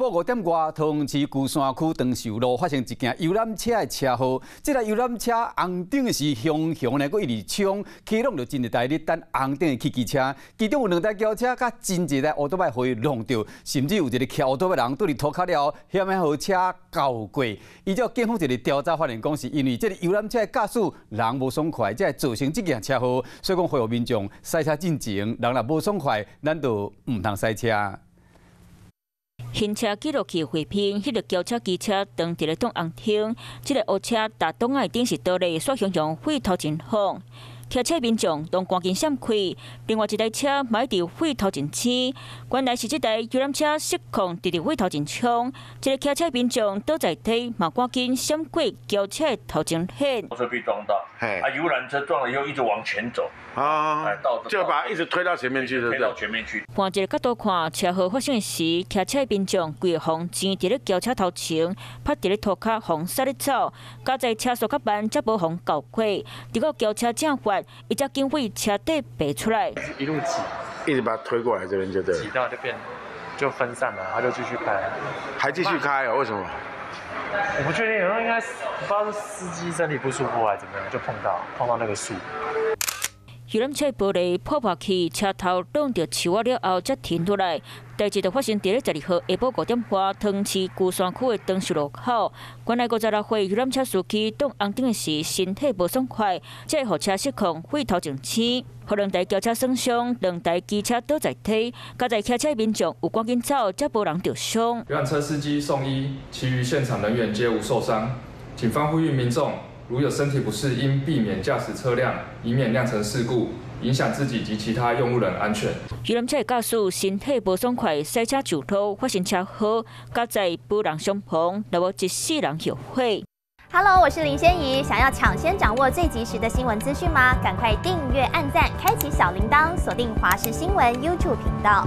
晡5点外，桃园市龟山区长寿路发生一件游览车的车祸。这台游览车红灯是熊呢，佫一直冲，启动就真侪台咧等红灯的汽机车，其中有2台轿车甲真侪台乌托邦被弄到，甚至有一个骑乌托邦人对伫涂骹了，险险号车交过。依照警方一个调查发现，讲是因为这个游览车的驾驶人无爽快，才会造成这件车祸。所以讲，呼吁民众赛车进前，人若无爽快，咱就唔通赛车。行车记录器回片，迄个轿车机车当伫咧挡红灯，即个乌车打挡碍顶是倒咧刷熊熊毁头前方。骑车民众当赶紧闪开，另外一台车嘛伫毁头前起，原来是这台游览车失控，直直毁头前冲。一个骑车民众倒在地，嘛赶紧闪过轿车的头前线。车被撞到，游览车撞了以后一直往前走，就把它一直推到前面去，推到前面去。换一个角度看，车祸发生时，骑车民众规个方前伫咧轿车头前，拍伫咧涂骹，防驶咧走，加在车速较慢，才无防搞过。结果轿车正发，伊才经过车底爬出来，一路挤，一直把它推过来这边就对了。挤到就分散了，他就继续开，还继续开哦？为什么？我不确定，有时候应该不知道是司机身体不舒服还是怎么样，就碰到那个树。游览车玻璃破破去，车头撞到树仔了后，才停落来。代志就发生伫咧12号下晡5点外，桃园市龟山区的长寿路口。原来56岁游览车司机挡红灯时身体无爽快，才会互车失控毁头前倾，互2台轿车损伤，2台机车倒在地。加在骑车民众有赶紧走，才无人着伤。游览车司机送医，其余现场人员皆无受伤。警方呼吁民众，如有身体不适，应避免驾驶车辆，以免酿成事故，影响自己及其他用路人安全。游览车驾驶身体无爽快，赛车上路发生车祸，加在无人伤亡，也无14人后悔。Hello， 我是林仙怡。想要抢先掌握最及时的新闻资讯吗？赶快订阅、按赞、开启小铃铛，锁定华视新闻 YouTube 频道。